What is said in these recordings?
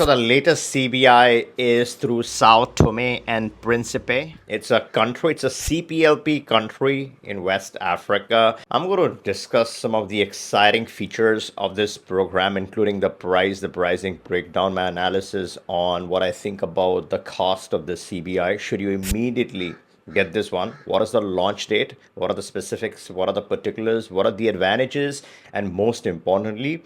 So the latest CBI is through Sao Tome and Principe. It's a country, it's a CPLP country in West Africa. I'm going to discuss some of the exciting features of this program, including the price, the pricing breakdown, my analysis on what I think about the cost of the CBI. Should you immediately get this one? What is the launch date? What are the specifics? What are the particulars? What are the advantages? And most importantly,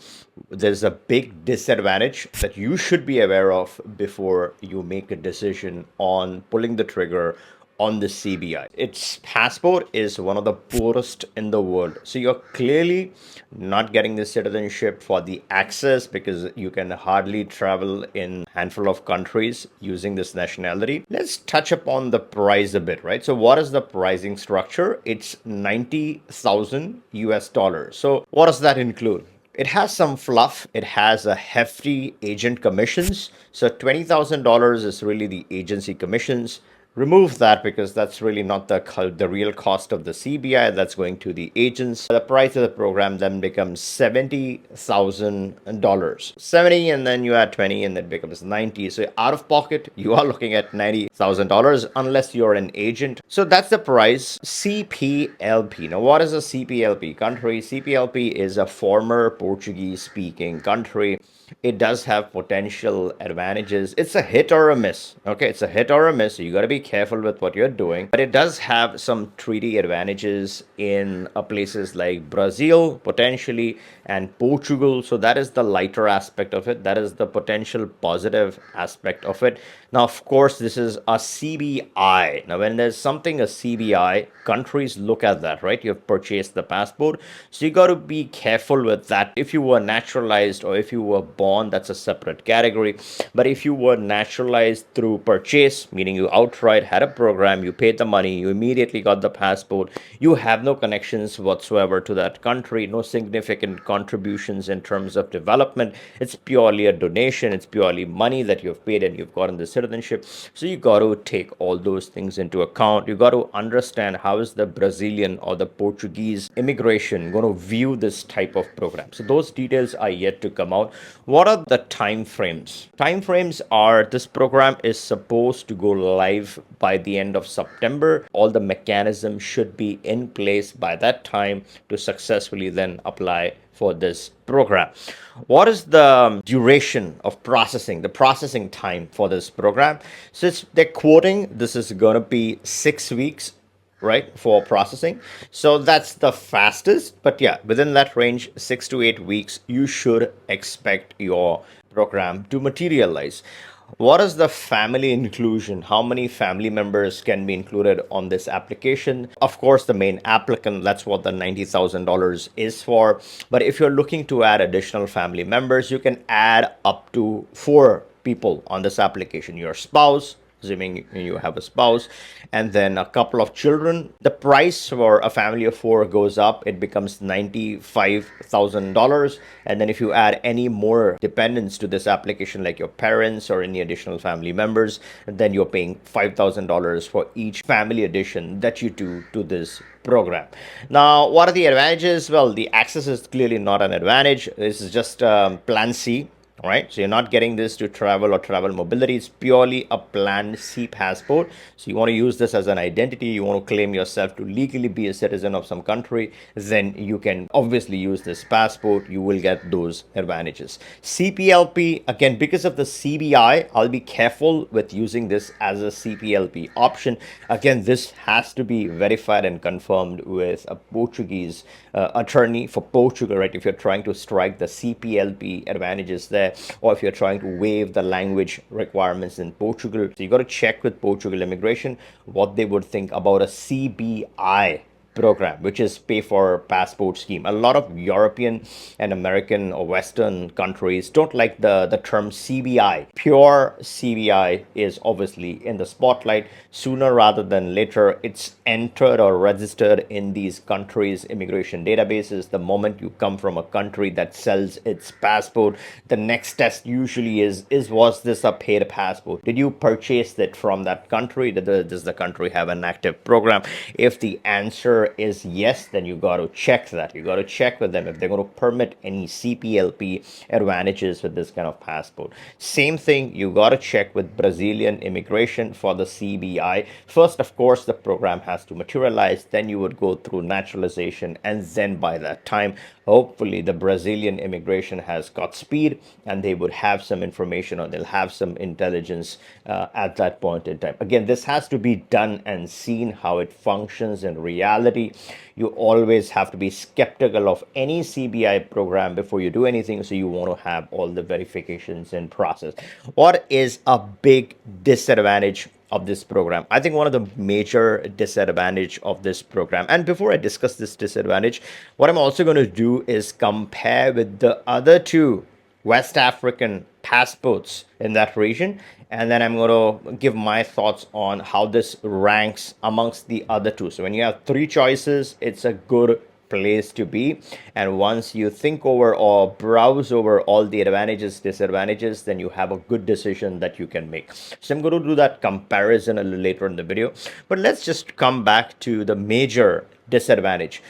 there's a big disadvantage that you should be aware of before you make a decision on pulling the trigger on the CBI. Its passport is one of the poorest in the world. So you're clearly not getting the citizenship for the access because you can hardly travel in a handful of countries using this nationality. Let's touch upon the price a bit, right? So what is the pricing structure? It's 90,000 US dollars. So what does that include? It has some fluff. It has a hefty agent commissions. So $20,000 is really the agency commissions. Remove that because that's really not the real cost of the CBI. That's going to the agents. The price of the program then becomes $70,000. 70 and then you add 20 and that becomes 90. So out of pocket, you are looking at $90,000 unless you're an agent. So that's the price. CPLP. Now, what is a CPLP country? CPLP is a former Portuguese speaking country. It does have potential advantages. It's a hit or a miss. Okay, it's a hit or a miss. So you got to be careful with what you're doing. But it does have some treaty advantages in places like Brazil, potentially, and Portugal. So that is the lighter aspect of it. That is the potential positive aspect of it. Now, of course, this is a CBI. Now, when there's something a CBI, countries look at that, right? You've purchased the passport. So you got to be careful with that. If you were naturalized or if you were born, that's a separate category. But if you were naturalized through purchase, meaning you outright had a program, you paid the money, you immediately got the passport, you have no connections whatsoever to that country, no significant contributions in terms of development. It's purely a donation. It's purely money that you've paid and you've gotten the citizenship. So you got to take all those things into account. You got to understand how is the Brazilian or the Portuguese immigration going to view this type of program. So those details are yet to come out. What are the time frames? Time frames are this program is supposed to go live by the end of September. All the mechanisms should be in place by that time to successfully then apply for this program. What is the duration of processing, the processing time for this program? So they're quoting this is going to be 6 weeks, right, for processing. So that's the fastest. But yeah, within that range, 6 to 8 weeks, you should expect your program to materialize. What is the family inclusion? How many family members can be included on this application? Of course, the main applicant, that's what the $90,000 is for. But if you're looking to add additional family members, you can add up to 4 people on this application. Your spouse, assuming you have a spouse, and then a couple of children. The price for a family of 4 goes up. It becomes $95,000. And then if you add any more dependents to this application, like your parents or any additional family members, then you're paying $5,000 for each family addition that you do to this program. Now, what are the advantages? Well, the access is clearly not an advantage. This is just Plan C. All right, so you're not getting this to travel or travel mobility. It's purely a Plan C passport. So you want to use this as an identity. You want to claim yourself to legally be a citizen of some country. Then you can obviously use this passport. You will get those advantages. CPLP, again, because of the CBI, I'll be careful with using this as a CPLP option. Again, this has to be verified and confirmed with a Portuguese attorney for Portugal, right? If you're trying to strike the CPLP advantages there, or if you're trying to waive the language requirements in Portugal. So you got to check with Portugal immigration what they would think about a CBI program, which is pay for passport scheme. A lot of European and American or Western countries don't like the term CBI. Pure CBI is obviously in the spotlight. Sooner rather than later, it's entered or registered in these countries' immigration databases. The moment you come from a country that sells its passport, the next test usually is was this a paid passport? Did you purchase it from that country? Does the country have an active program? If the answer answer is yes, then you got to check that. You got to check with them if they're going to permit any CPLP advantages with this kind of passport. Same thing, you got to check with Brazilian immigration for the CBI. First, of course, the program has to materialize, then you would go through naturalization, and then by that time, hopefully the Brazilian immigration has got speed and they would have some information, or they'll have some intelligence at that point in time. Again, this has to be done and seen how it functions in reality. You always have to be skeptical of any CBI program before you do anything, so you want to have all the verifications in process. What is a big disadvantage of this program? I think one of the major disadvantage of this program, and before I discuss this disadvantage, what I'm also going to do is compare with the other two West African passports in that region, and then I'm going to give my thoughts on how this ranks amongst the other two. So when you have three choices, it's a good place to be, and once you think over or browse over all the advantages, disadvantages, then you have a good decision that you can make. So I'm going to do that comparison a little later in the video, but let's just come back to the major disadvantage.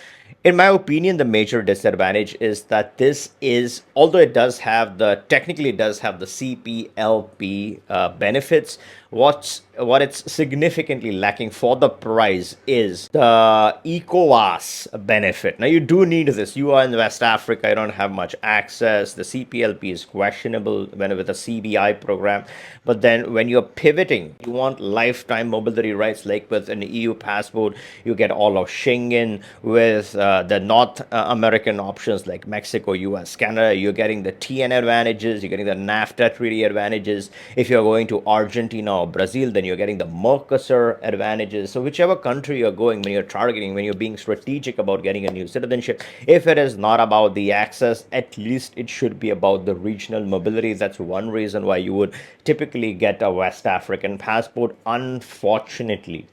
In my opinion, the major disadvantage is that this is, although it does have the, technically it does have the CPLP benefits, what it's significantly lacking for the price is the ECOWAS benefit. Now, you do need this. You are in West Africa, you don't have much access. The CPLP is questionable when with a CBI program. But then when you're pivoting, you want lifetime mobility rights, like with an EU passport, you get all of Schengen. With the North American options like Mexico, US, Canada, you're getting the TN advantages, you're getting the NAFTA treaty advantages. If you're going to Argentina or Brazil, then you're getting the Mercosur advantages. So whichever country you're going, when you're targeting, when you're being strategic about getting a new citizenship, if it is not about the access, at least it should be about the regional mobility. That's one reason why you would typically get a West African passport. Unfortunately,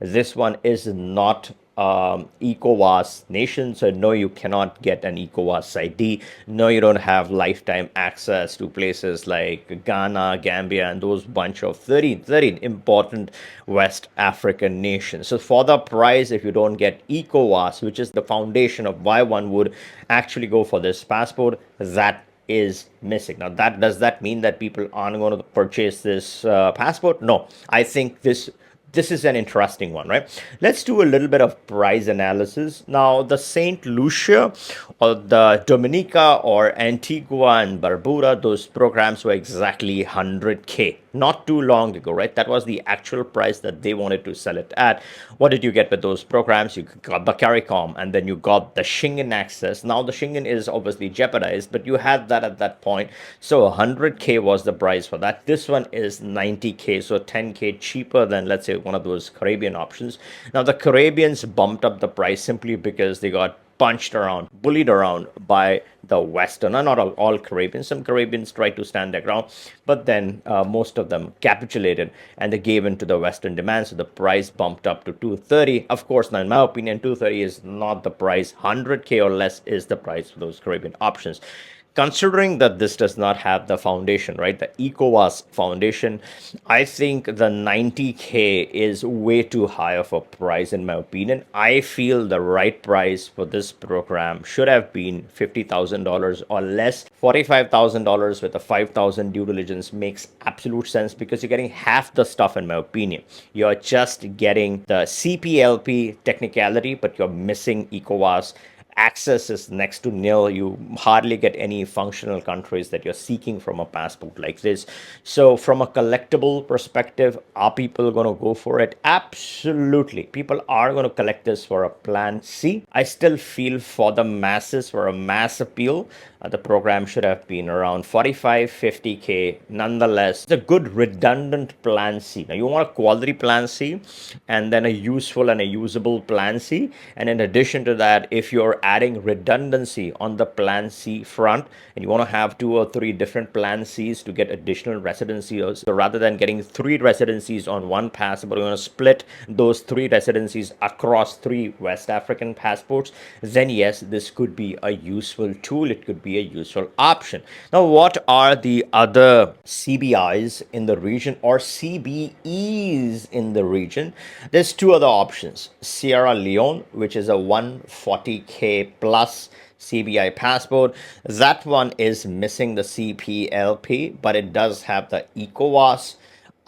this one is not ECOWAS nation, so no, you cannot get an ECOWAS ID. No, you don't have lifetime access to places like Ghana, Gambia, and those bunch of 13 important West African nations. So for the price, if you don't get ECOWAS, which is the foundation of why one would actually go for this passport, that is missing. Now, that does that mean that people aren't going to purchase this passport? No, I think this is an interesting one, right? Let's do a little bit of price analysis. Now, the St. Lucia or the Dominica or Antigua and Barbuda, those programs were exactly 100K not too long ago, right? That was the actual price that they wanted to sell it at. What did you get with those programs? You got the CARICOM, and then you got the Schengen access. Now, the Schengen is obviously jeopardized, but you had that at that point. So 100K was the price for that. This one is 90K, so 10K cheaper than, let's say, one of those Caribbean options. Now, the Caribbeans bumped up the price simply because they got punched around, bullied around by the Western, not all Caribbeans. Some Caribbeans tried to stand their ground, but then most of them capitulated and they gave in to the Western demand. So the price bumped up to 230. Of course, now in my opinion, 230 is not the price. 100K or less is the price for those Caribbean options. Considering that this does not have the foundation, right, the ECOWAS foundation, I think the 90K is way too high of a price in my opinion. I feel the right price for this program should have been $50,000 or less. $45,000 with a 5,000 due diligence makes absolute sense because you're getting half the stuff in my opinion. You're just getting the CPLP technicality, but you're missing ECOWAS. Access is next to nil. You hardly get any functional countries that you're seeking from a passport like this. So from a collectible perspective, are people going to go for it? Absolutely. People are going to collect this for a plan C. I still feel for the masses, for a mass appeal, the program should have been around 45, 50K. Nonetheless, it's a good redundant plan C. Now, you want a quality plan C and then a useful and a usable plan C. And in addition to that, if you're adding redundancy on the plan C front and you want to have 2 or 3 different plan Cs to get additional residencies, so rather than getting 3 residencies on one passport, you're going to split those 3 residencies across 3 West African passports, then yes, this could be a useful tool. It could be be a useful option. Now, what are the other CBIs in the region or CBEs in the region? There's two other options. Sierra Leone, which is a 140K plus CBI passport. That one is missing the CPLP, but it does have the ECOWAS.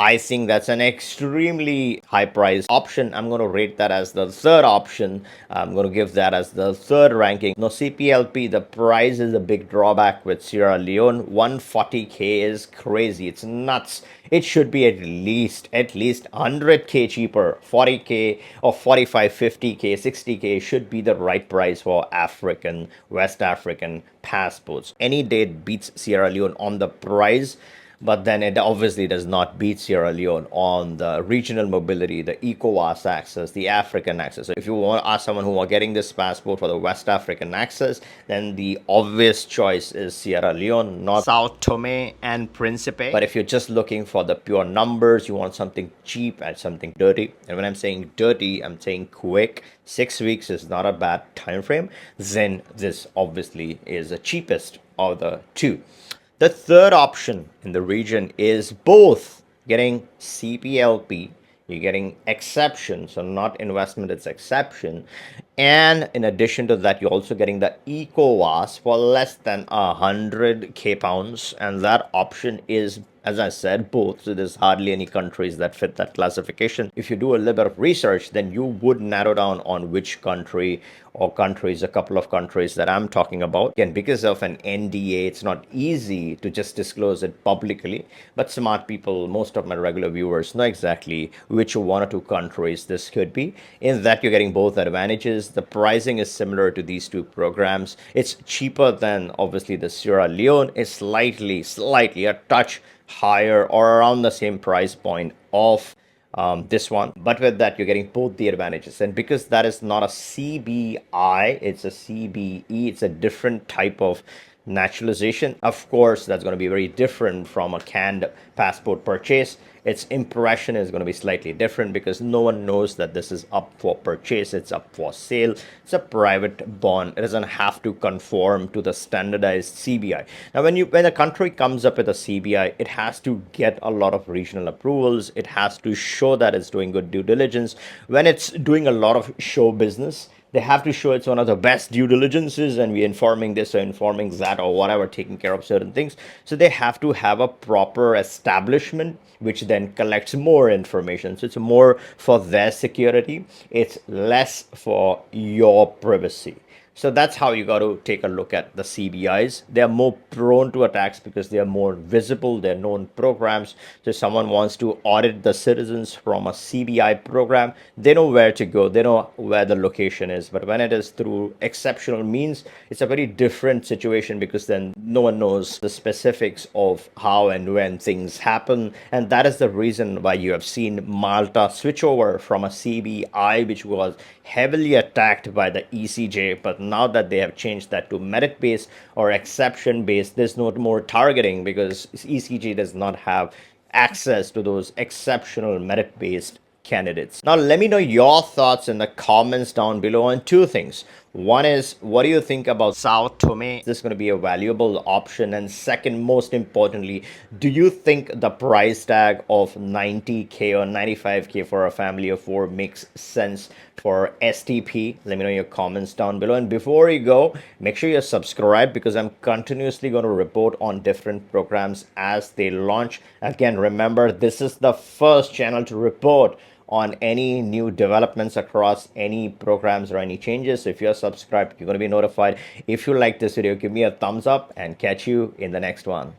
I think that's an extremely high price option. I'm going to rate that as the third option. I'm going to give that as the third ranking. No, CPLP, the price is a big drawback with Sierra Leone. 140K is crazy. It's nuts. It should be at least 100K cheaper. 40K or 45, 50K, 60K should be the right price for African, West African passports. Any date beats Sierra Leone on the price, but then it obviously does not beat Sierra Leone on the regional mobility, the ECOWAS access, the African access. So if you want to ask someone who are getting this passport for the West African access, then the obvious choice is Sierra Leone, not Sao Tome and Principe. But if you're just looking for the pure numbers, you want something cheap and something dirty. And when I'm saying dirty, I'm saying quick. 6 weeks is not a bad time frame. Then this obviously is the cheapest of the two. The third option in the region is both getting CPLP, you're getting exception, so not investment, it's exception. And in addition to that, you're also getting the ECOWAS for less than 100K pounds. And that option is, as I said, both. So there's hardly any countries that fit that classification. If you do a little bit of research, then you would narrow down on which country or countries, a couple of countries that I'm talking about. Again, because of an NDA, it's not easy to just disclose it publicly. But smart people, most of my regular viewers, know exactly which one or two countries this could be. In that, you're getting both advantages. The pricing is similar to these two programs. It's cheaper than obviously the Sierra Leone. It's slightly a touch higher or around the same price point of this one. But with that, you're getting both the advantages. And because that is not a CBI, it's a CBE, it's a different type of naturalization. Of course, that's going to be very different from a canned passport purchase. Its impression is going to be slightly different because no one knows that this is up for purchase, it's up for sale. It's a private bond. It doesn't have to conform to the standardized CBI. Now, when a country comes up with a CBI, it has to get a lot of regional approvals. It has to show that it's doing good due diligence. When it's doing a lot of show business, they have to show it's one of the best due diligences and we're informing this or informing that or whatever, taking care of certain things. So they have to have a proper establishment which then collects more information. So it's more for their security. It's less for your privacy. So that's how you got to take a look at the CBIs. They are more prone to attacks because they are more visible. They're known programs. So if someone wants to audit the citizens from a CBI program, they know where to go. They know where the location is. But when it is through exceptional means, it's a very different situation because then no one knows the specifics of how and when things happen. And that is the reason why you have seen Malta switch over from a CBI, which was heavily attacked by the ECJ, but now that they have changed that to merit-based or exception-based, there's no more targeting because ECJ does not have access to those exceptional merit-based candidates. Now, let me know your thoughts in the comments down below on two things. One is, what do you think about Sao Tome? Is this going to be a valuable option? And second, most importantly, do you think the price tag of 90K or 95K for a family of four makes sense for STP? Let me know your comments down below. And before you go, make sure you're subscribed because I'm continuously going to report on different programs as they launch. Again, remember, this is the first channel to report on any new developments across any programs or any changes. So if you're subscribed, you're going to be notified. If you like this video, give me a thumbs up and catch you in the next one.